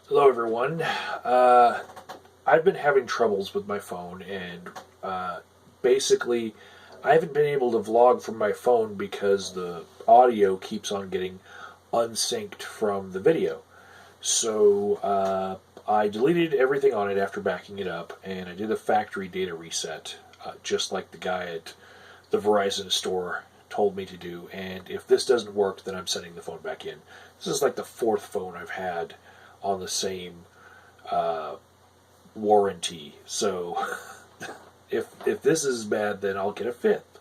Hello, everyone. I've been having troubles with my phone, and basically, I haven't been able to vlog from my phone because the audio keeps on getting unsynced from the video. So I deleted everything on it after backing it up, and I did a factory data reset, just like the guy at the Verizon store told me to do. And if this doesn't work, then I'm sending the phone back in. This is like the fourth phone I've had on the same uh, warranty. So if this is bad, then I'll get a fifth.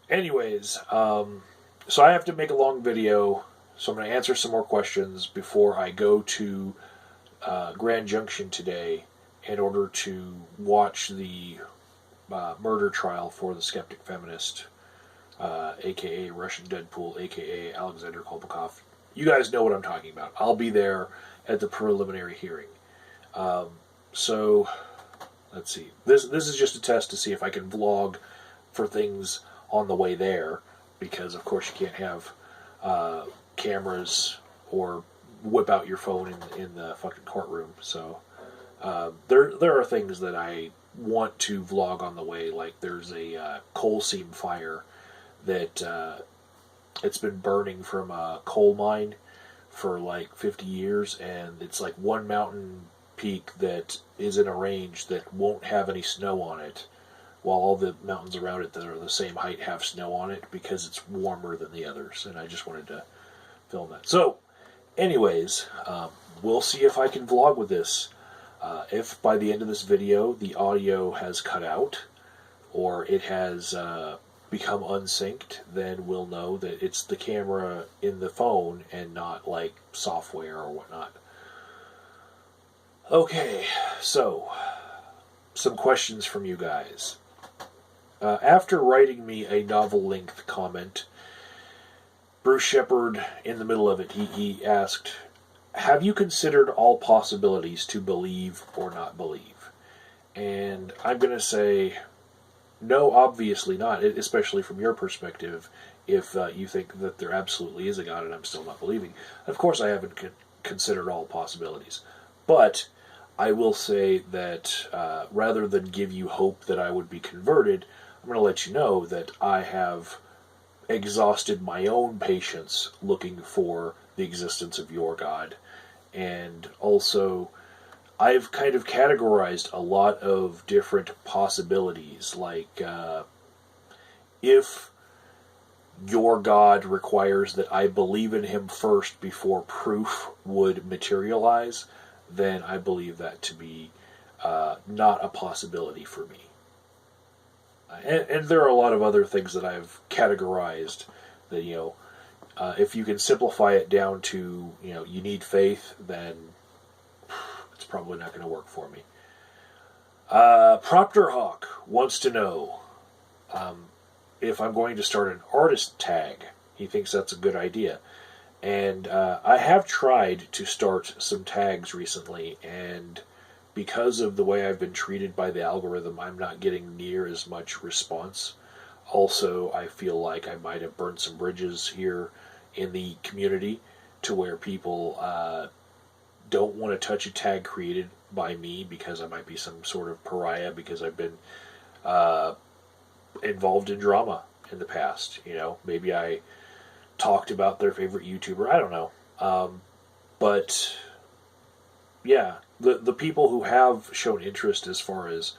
Anyways, so I have to make a long video. So I'm going to answer some more questions before I go to Grand Junction today in order to watch the murder trial for the skeptic feminist, aka Russian Deadpool, aka Alexander Kolpakov. You guys know what I'm talking about. I'll be there at the preliminary hearing. So, let's see. This is just a test to see if I can vlog for things on the way there, because of course you can't have cameras or whip out your phone in the fucking courtroom. So there are things that I want to vlog on the way. Like there's a coal seam fire that it's been burning from a coal mine for like 50 years, and it's like one mountain peak that is in a range that won't have any snow on it, while all the mountains around it that are the same height have snow on it because it's warmer than the others, and I just wanted to film that. So, anyways, we'll see if I can vlog with this. If by the end of this video the audio has cut out, or it has become unsynced, then we'll know that it's the camera in the phone and not like software or whatnot. Okay, so some questions from you guys. After writing me a novel-length comment, Bruce Shepard, in the middle of it, he asked, have you considered all possibilities to believe or not believe? And I'm going to say, no, obviously not, especially from your perspective, if you think that there absolutely is a God and I'm still not believing. Of course I haven't considered all possibilities. But I will say that rather than give you hope that I would be converted, I'm going to let you know that I have exhausted my own patience looking for the existence of your God. And also, I've kind of categorized a lot of different possibilities, like if your God requires that I believe in him first before proof would materialize, then I believe that to be not a possibility for me. And there are a lot of other things that I've categorized that, if you can simplify it down to, you need faith, then it's probably not going to work for me. Proctor Hawk wants to know if I'm going to start an artist tag. He thinks that's a good idea. And I have tried to start some tags recently, and because of the way I've been treated by the algorithm, I'm not getting near as much response. Also, I feel like I might have burned some bridges here in the community to where people don't want to touch a tag created by me because I might be some sort of pariah because I've been involved in drama in the past. Maybe I talked about their favorite YouTuber. I don't know. But yeah, the people who have shown interest as far as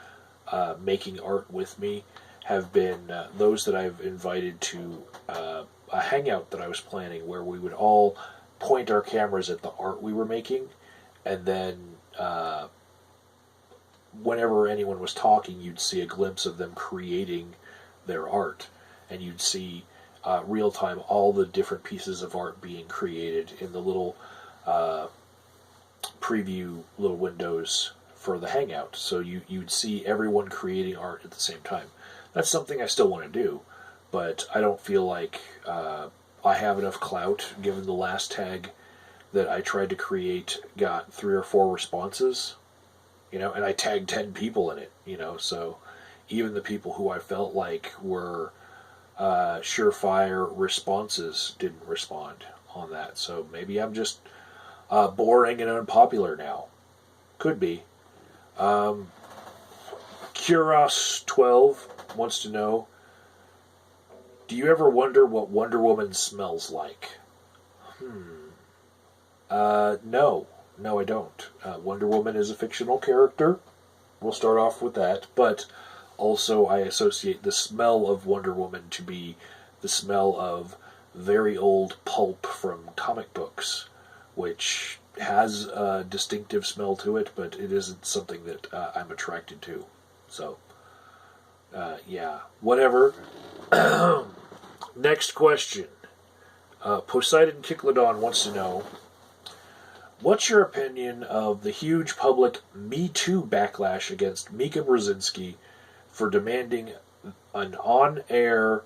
making art with me have been those that I've invited to a hangout that I was planning where we would all point our cameras at the art we were making, and then whenever anyone was talking, you'd see a glimpse of them creating their art, and you'd see real time all the different pieces of art being created in the little preview little windows for the hangout. So you'd see everyone creating art at the same time. That's something I still want to do, but I don't feel like I have enough clout, given the last tag that I tried to create got 3 or 4 responses, and I tagged 10 people in it, so even the people who I felt like were surefire responses didn't respond on that. So maybe I'm just boring and unpopular now. Could be. Kuros12 wants to know, do you ever wonder what Wonder Woman smells like? No. No, I don't. Wonder Woman is a fictional character. We'll start off with that. But also I associate the smell of Wonder Woman to be the smell of very old pulp from comic books, which has a distinctive smell to it, but it isn't something that I'm attracted to. So, yeah, whatever. Next question. Poseidon Kicklodon wants to know, what's your opinion of the huge public Me Too backlash against Mika Brzezinski for demanding an on-air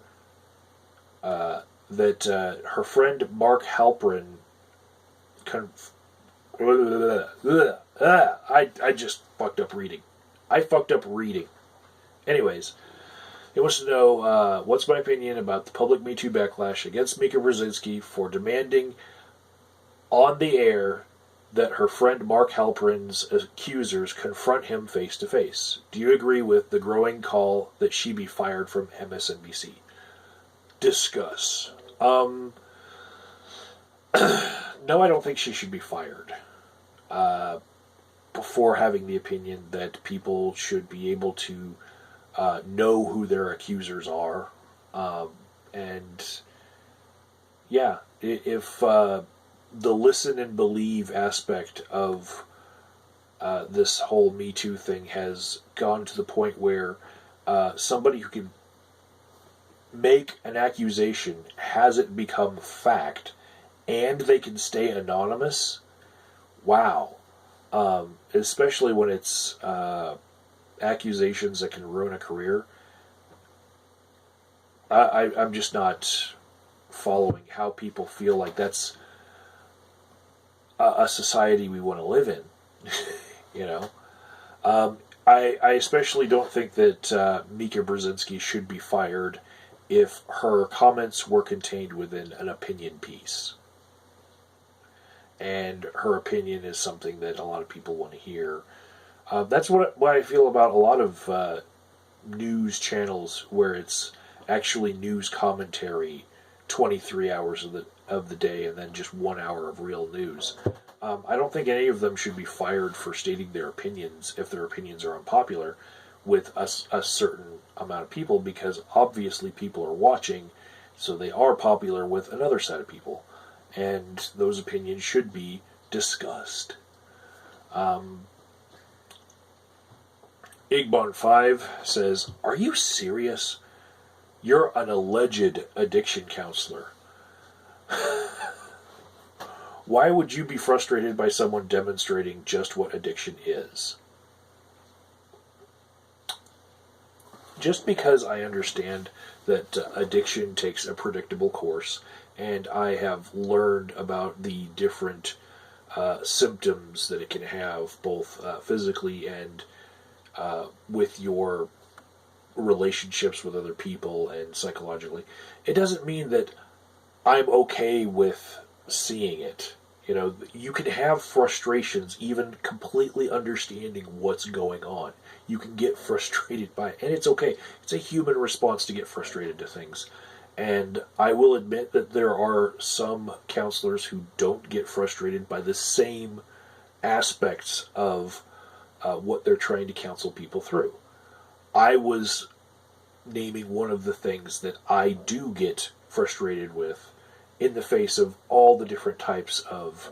that her friend Mark Halperin I just fucked up reading. I fucked up reading. Anyways, he wants to know, what's my opinion about the public Me Too backlash against Mika Brzezinski for demanding on the air that her friend Mark Halperin's accusers confront him face to face. Do you agree with the growing call that she be fired from MSNBC? Discuss. No, I don't think she should be fired. Before having the opinion that people should be able to know who their accusers are. And yeah, if the listen and believe aspect of this whole Me Too thing has gone to the point where somebody who can make an accusation has it become fact and they can stay anonymous, wow. Especially when it's accusations that can ruin a career. I'm just not following how people feel like that's a society we want to live in. You know? I especially don't think that Mika Brzezinski should be fired if her comments were contained within an opinion piece. And her opinion is something that a lot of people want to hear. That's what I feel about a lot of news channels where it's actually news commentary 23 hours of the day and then just 1 hour of real news. I don't think any of them should be fired for stating their opinions if their opinions are unpopular with a certain amount of people, because obviously people are watching, so they are popular with another set of people. And those opinions should be discussed. Igbon5 says, are you serious? You're an alleged addiction counselor. Why would you be frustrated by someone demonstrating just what addiction is? Just because I understand that addiction takes a predictable course, and I have learned about the different symptoms that it can have, both physically and with your relationships with other people and psychologically, it doesn't mean that I'm okay with seeing it. You know, you can have frustrations even completely understanding what's going on. You can get frustrated by it, and it's okay. It's a human response to get frustrated to things. And I will admit that there are some counselors who don't get frustrated by the same aspects of what they're trying to counsel people through. I was naming one of the things that I do get frustrated with in the face of all the different types of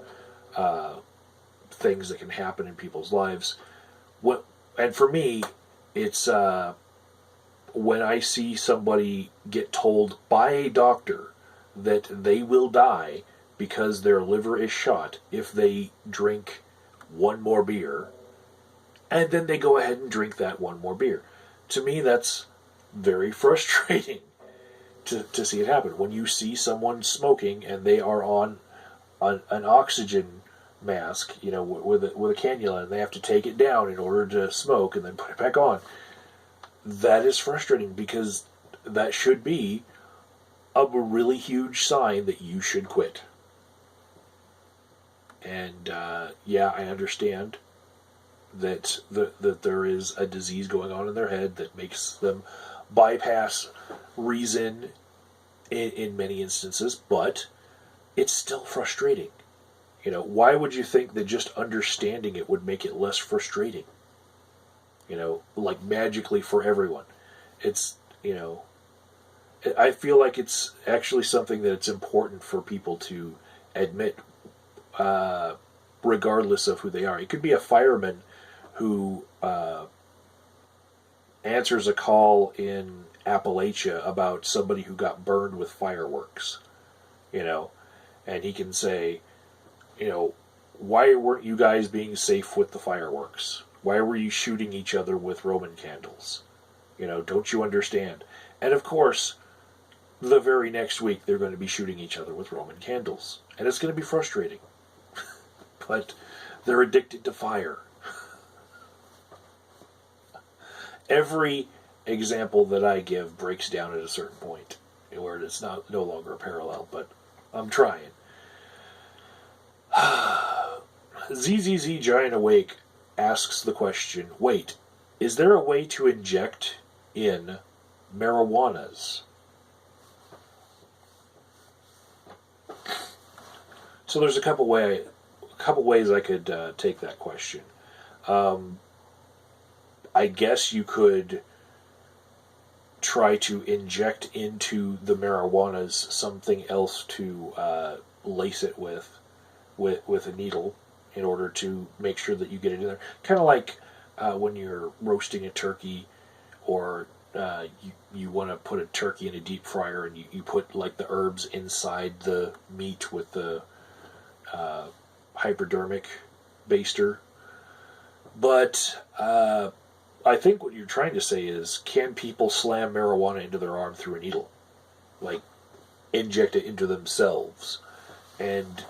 things that can happen in people's lives. And for me, it's when I see somebody get told by a doctor that they will die because their liver is shot if they drink one more beer, and then they go ahead and drink that one more beer. To me, that's very frustrating to see it happen. When you see someone smoking and they are on an oxygen mask, you know, with a cannula, and they have to take it down in order to smoke and then put it back on, that is frustrating, because that should be a really huge sign that you should quit. And yeah, I understand that there is a disease going on in their head that makes them bypass reason in many instances, but it's still frustrating. Why would you think that just understanding it would make it less frustrating? Like magically for everyone. It's, I feel like it's actually something that it's important for people to admit, regardless of who they are. It could be a fireman who answers a call in Appalachia about somebody who got burned with fireworks, and he can say, why weren't you guys being safe with the fireworks? Why were you shooting each other with Roman candles? Don't you understand? And of course, the very next week they're going to be shooting each other with Roman candles. And it's going to be frustrating. But they're addicted to fire. Every example that I give breaks down at a certain point where it's no longer a parallel, but I'm trying. ZZZ Giant Awake asks the question, wait, is there a way to inject in marijuanas? So there's a couple ways I could take that question. I guess you could try to inject into the marijuanas something else to lace it with a needle in order to make sure that you get it in there. Kind of like when you're roasting a turkey, or you want to put a turkey in a deep fryer, and you put like the herbs inside the meat with the hypodermic baster. But I think what you're trying to say is, can people slam marijuana into their arm through a needle? Like, inject it into themselves. And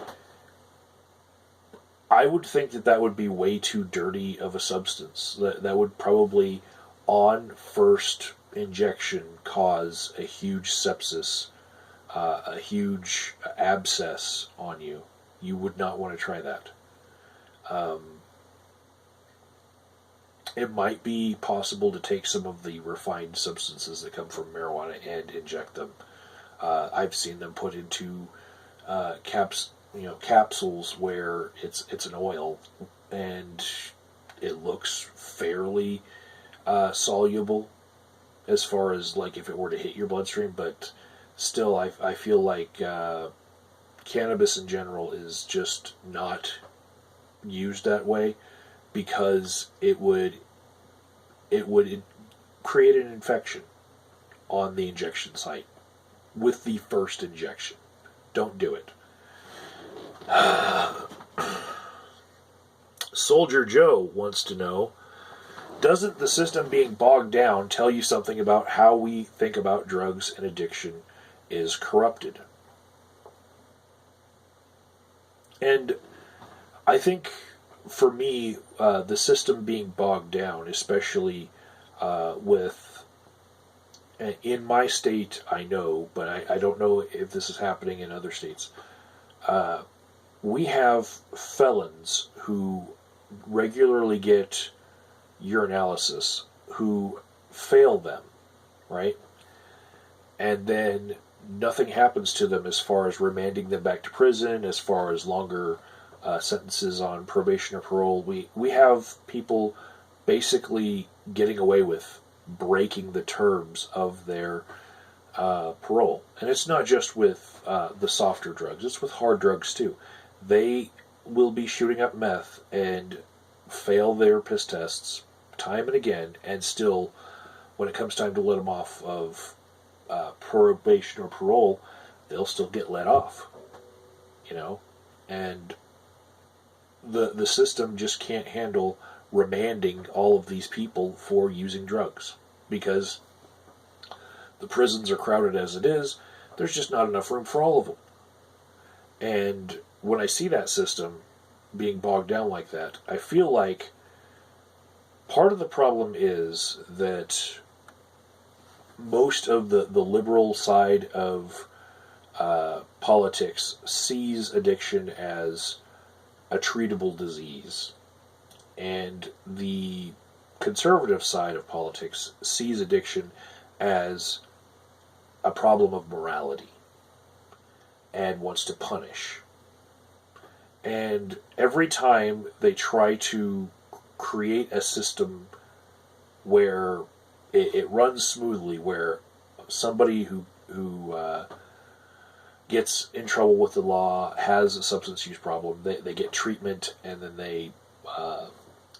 I would think that would be way too dirty of a substance. That would probably, on first injection, cause a huge sepsis, a huge abscess on you. You would not want to try that. It might be possible to take some of the refined substances that come from marijuana and inject them. I've seen them put into capsules where it's an oil, and it looks fairly soluble as far as like if it were to hit your bloodstream, but still I feel like cannabis in general is just not used that way, because it would create an infection on the injection site with the first injection. Don't do it. Soldier Joe wants to know, doesn't the system being bogged down tell you something about how we think about drugs and addiction is corrupted? And I think, for me, the system being bogged down, especially in my state, I know, but I don't know if this is happening in other states. We have felons who regularly get urinalysis who fail them, right? And then nothing happens to them as far as remanding them back to prison, as far as longer sentences on probation or parole. We have people basically getting away with breaking the terms of their parole. And it's not just with the softer drugs, it's with hard drugs too. They will be shooting up meth and fail their piss tests time and again, and still, when it comes time to let them off of probation or parole, they'll still get let off. And the system just can't handle remanding all of these people for using drugs, because the prisons are crowded as it is. There's just not enough room for all of them. And when I see that system being bogged down like that, I feel like part of the problem is that most of the liberal side of politics sees addiction as a treatable disease. And the conservative side of politics sees addiction as a problem of morality and wants to punish. And every time they try to create a system where it runs smoothly, where somebody who gets in trouble with the law, has a substance use problem, they get treatment, and then they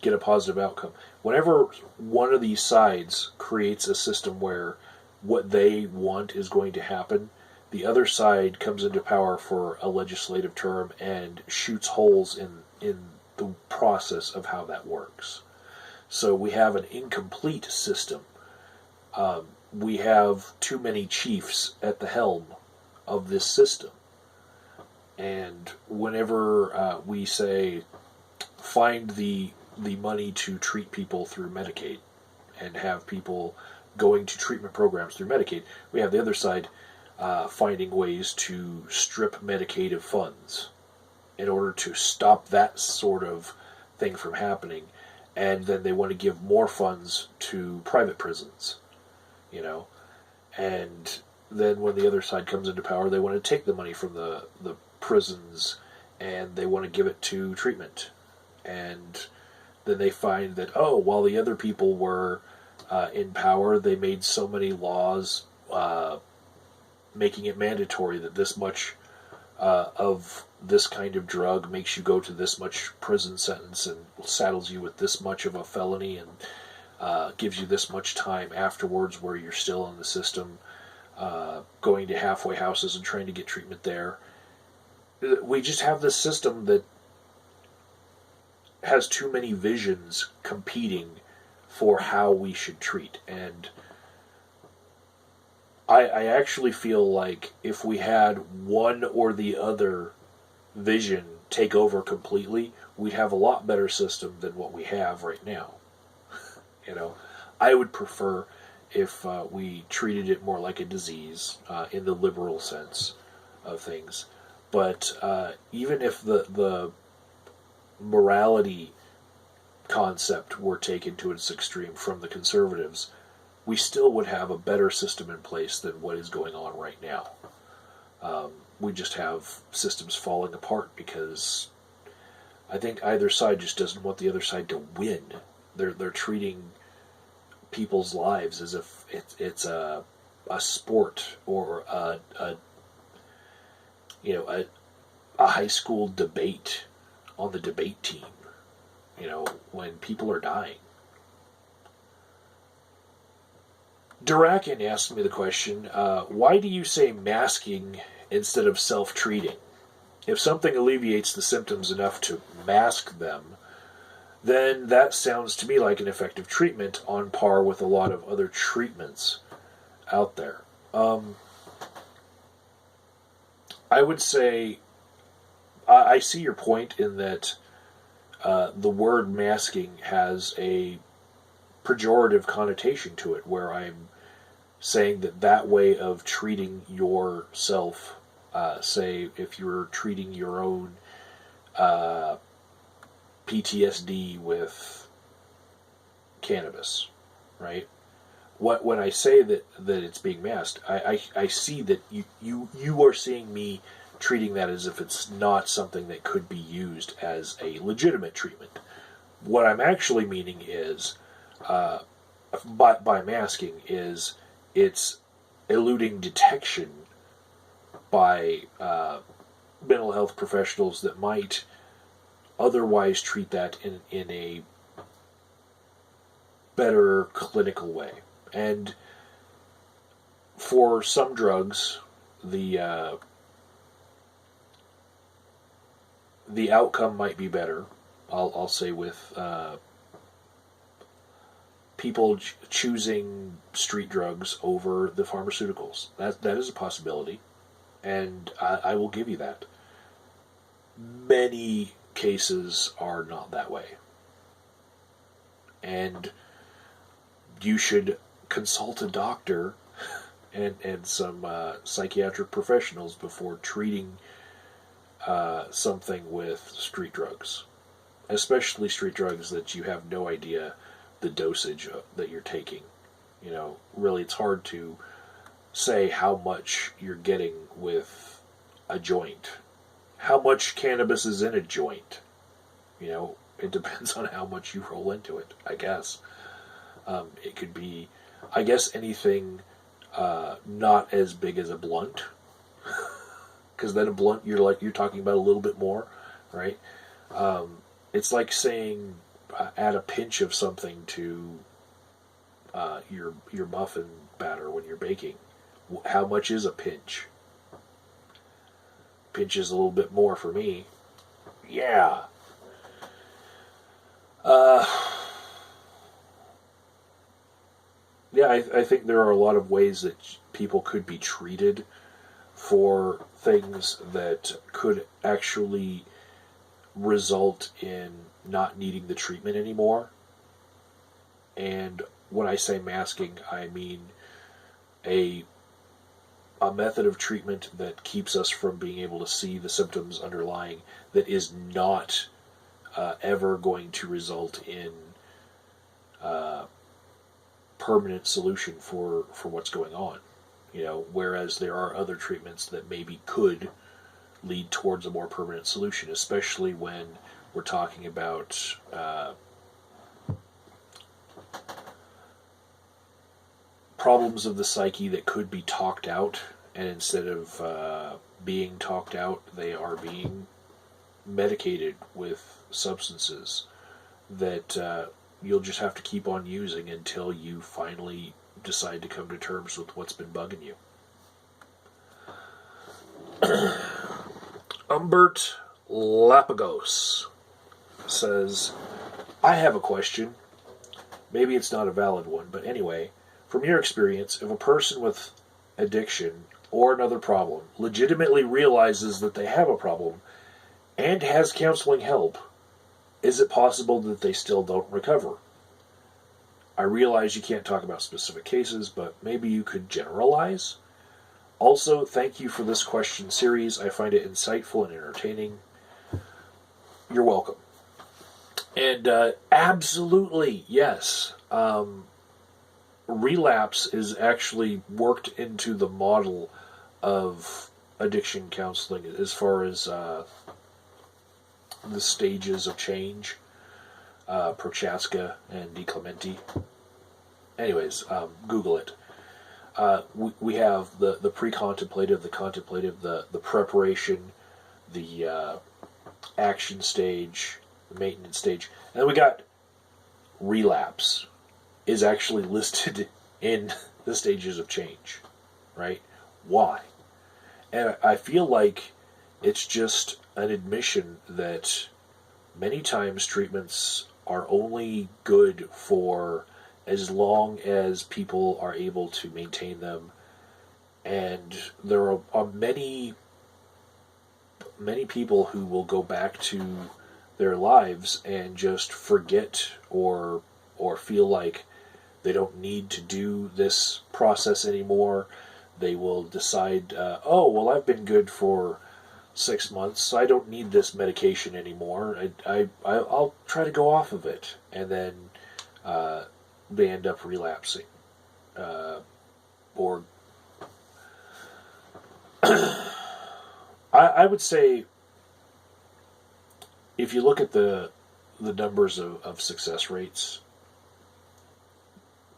get a positive outcome. Whenever one of these sides creates a system where what they want is going to happen, the other side comes into power for a legislative term and shoots holes in the process of how that works. So we have an incomplete system. We have too many chiefs at the helm of this system. And whenever we say, find the money to treat people through Medicaid and have people going to treatment programs through Medicaid, we have the other side finding ways to strip Medicaid of funds in order to stop that sort of thing from happening. And then they want to give more funds to private prisons, you know. And then when the other side comes into power, they want to take the money from the prisons and they want to give it to treatment. And then they find that, oh, while the other people were in power, they made so many laws making it mandatory that this much of this kind of drug makes you go to this much prison sentence and saddles you with this much of a felony and gives you this much time afterwards where you're still in the system, going to halfway houses and trying to get treatment there. We just have this system that has too many visions competing for how we should treat. And I actually feel like if we had one or the other vision take over completely, we'd have a lot better system than what we have right now. You know, I would prefer if we treated it more like a disease in the liberal sense of things. But even if the morality concept were taken to its extreme from the conservatives, we still would have a better system in place than what is going on right now. We just have systems falling apart because I think either side just doesn't want the other side to win. They're treating people's lives as if it's a sport or a high school debate on the debate team. You know, when people are dying. Durakin asked me the question, why do you say masking instead of self-treating? If something alleviates the symptoms enough to mask them, then that sounds to me like an effective treatment on par with a lot of other treatments out there. I would say, I see your point in that the word masking has a pejorative connotation to it, where I'm saying that way of treating yourself, say if you're treating your own PTSD with cannabis, right? When I say that it's being masked, I see that you are seeing me treating that as if it's not something that could be used as a legitimate treatment. What I'm actually meaning is, by masking, is it's eluding detection by mental health professionals that might otherwise treat that in a better clinical way. And for some drugs, the outcome might be better. I'll say with people choosing street drugs over the pharmaceuticals. That is a possibility, and I will give you that. Many cases are not that way, and you should consult a doctor and some psychiatric professionals before treating something with street drugs, especially street drugs that you have no idea the dosage that you're taking. Really, it's hard to say how much you're getting with a joint. How much cannabis is in a joint? It depends on how much you roll into it, I guess. It could be, I guess, anything not as big as a blunt, because then a blunt you're talking about a little bit more, right? It's like saying add a pinch of something to your muffin batter when you're baking. How much is a pinch? Pinch is a little bit more for me. Yeah. Yeah, I think there are a lot of ways that people could be treated for things that could actually result in not needing the treatment anymore. And when I say masking, I mean a method of treatment that keeps us from being able to see the symptoms underlying, that is not ever going to result in permanent solution for what's going on. Whereas there are other treatments that maybe could lead towards a more permanent solution, especially when we're talking about problems of the psyche that could be talked out, and instead of being talked out, they are being medicated with substances that you'll just have to keep on using until you finally decide to come to terms with what's been bugging you. Umbert Lapagos says, I have a question. Maybe it's not a valid one, but anyway, from your experience, if a person with addiction or another problem legitimately realizes that they have a problem and has counseling help, is it possible that they still don't recover? I realize you can't talk about specific cases, but maybe you could generalize? Also, thank you for this question series. I find it insightful and entertaining. You're welcome. And absolutely, yes. Relapse is actually worked into the model of addiction counseling as far as the stages of change, Prochaska and DiClementi. Anyways, Google it. We have the pre-contemplative, the contemplative, the preparation, the action stage, the maintenance stage, and then we got relapse is actually listed in the stages of change, right? Why? And I feel like it's just an admission that many times treatments are only good for as long as people are able to maintain them, and there are many people who will go back to their lives and just forget or feel like they don't need to do this process anymore. They will decide, oh, well, I've been good for 6 months, so I don't need this medication anymore. I'll try to go off of it. And then they end up relapsing. Or I would say, if you look at the numbers of success rates,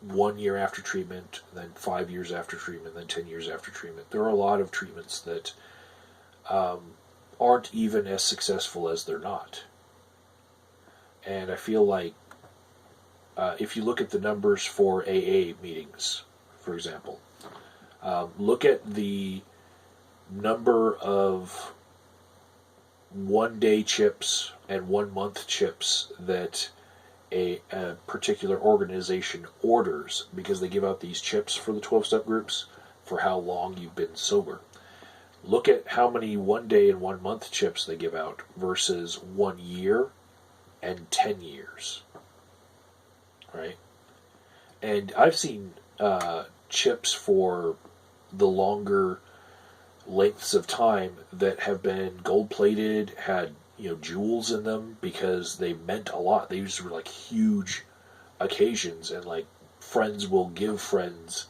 1 year after treatment, then 5 years after treatment, then 10 years after treatment, there are a lot of treatments that aren't even as successful as they're not. And I feel like if you look at the numbers for AA meetings, for example, look at the number of 1 day chips and 1 month chips that a particular organization orders, because they give out these chips for the 12-step groups for how long you've been sober. Look at how many 1 day and 1 month chips they give out versus 1 year and 10 years. Right? And I've seen chips for the longer lengths of time that have been gold-plated, had, jewels in them because they meant a lot. They used to be like huge occasions, and like friends will give friends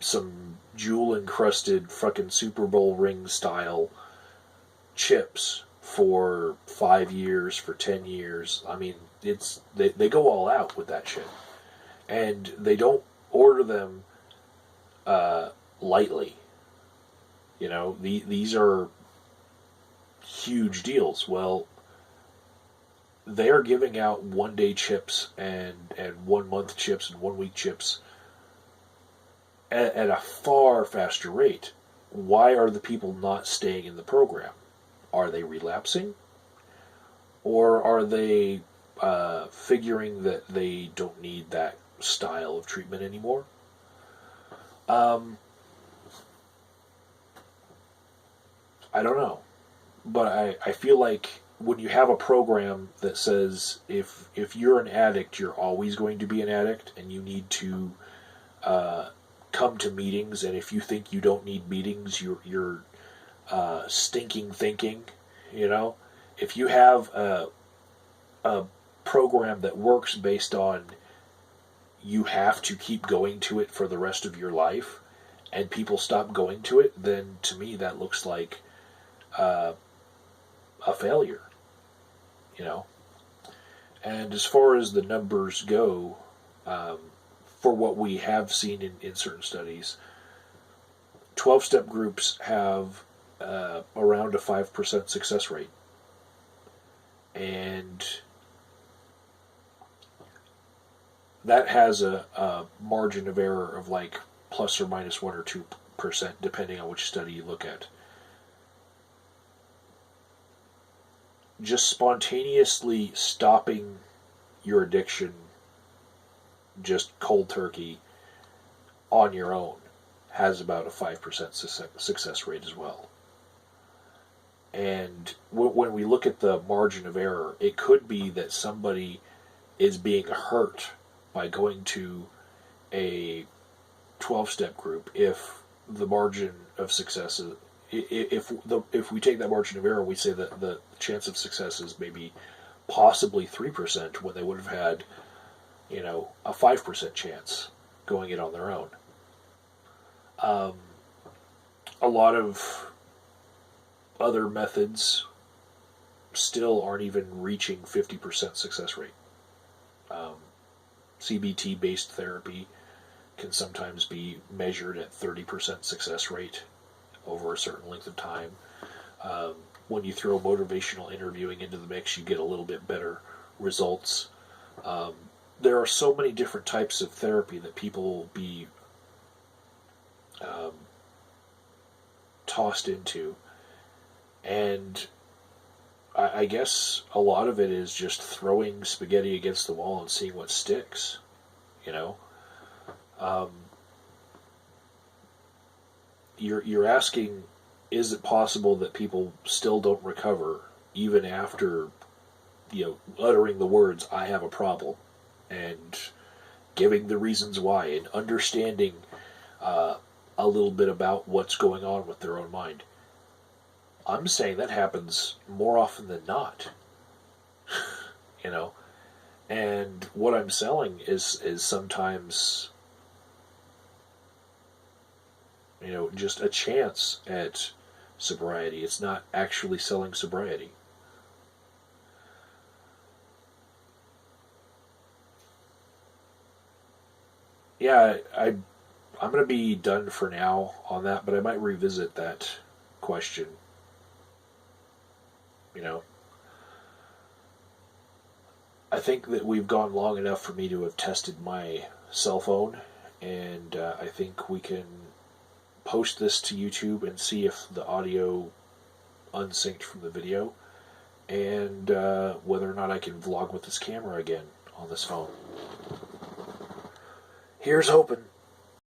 some jewel-encrusted fucking Super Bowl ring style chips for 5 years, for 10 years. I mean, they go all out with that shit. And they don't order them lightly. These are huge deals. Well, they are giving out 1-day chips and 1-month chips and 1-week chips at a far faster rate. Why are the people not staying in the program? Are they relapsing? Or are they figuring that they don't need that style of treatment anymore? I don't know. But I feel like when you have a program that says if you're an addict, you're always going to be an addict, and you need to come to meetings, and if you think you don't need meetings, you're stinking thinking, If you have a program that works based on you have to keep going to it for the rest of your life, and people stop going to it, then to me that looks like a failure, And as far as the numbers go, for what we have seen in certain studies, 12-step groups have around a 5% success rate. And that has a margin of error of like plus or minus 1 or 2%, depending on which study you look at. Just spontaneously stopping your addiction, just cold turkey, on your own, has about a 5% success rate as well. And when we look at the margin of error, it could be that somebody is being hurt by going to a 12-step group if the margin of success is, if we take that margin of error, we say that the chance of success is maybe possibly 3% when they would have had, a 5% chance going it on their own. A lot of other methods still aren't even reaching 50% success rate. CBT-based therapy can sometimes be measured at 30% success rate over a certain length of time. When you throw motivational interviewing into the mix, you get a little bit better results. There are so many different types of therapy that people will be tossed into, and I guess a lot of it is just throwing spaghetti against the wall and seeing what sticks, You're asking, is it possible that people still don't recover even after, uttering the words, I have a problem, and giving the reasons why, and understanding a little bit about what's going on with their own mind? I'm saying that happens more often than not, and what I'm selling is sometimes, just a chance at sobriety. It's not actually selling sobriety. Yeah, I'm going to be done for now on that, but I might revisit that question. I think that we've gone long enough for me to have tested my cell phone, and I think we can post this to YouTube and see if the audio unsynced from the video, and whether or not I can vlog with this camera again on this phone. Here's hoping.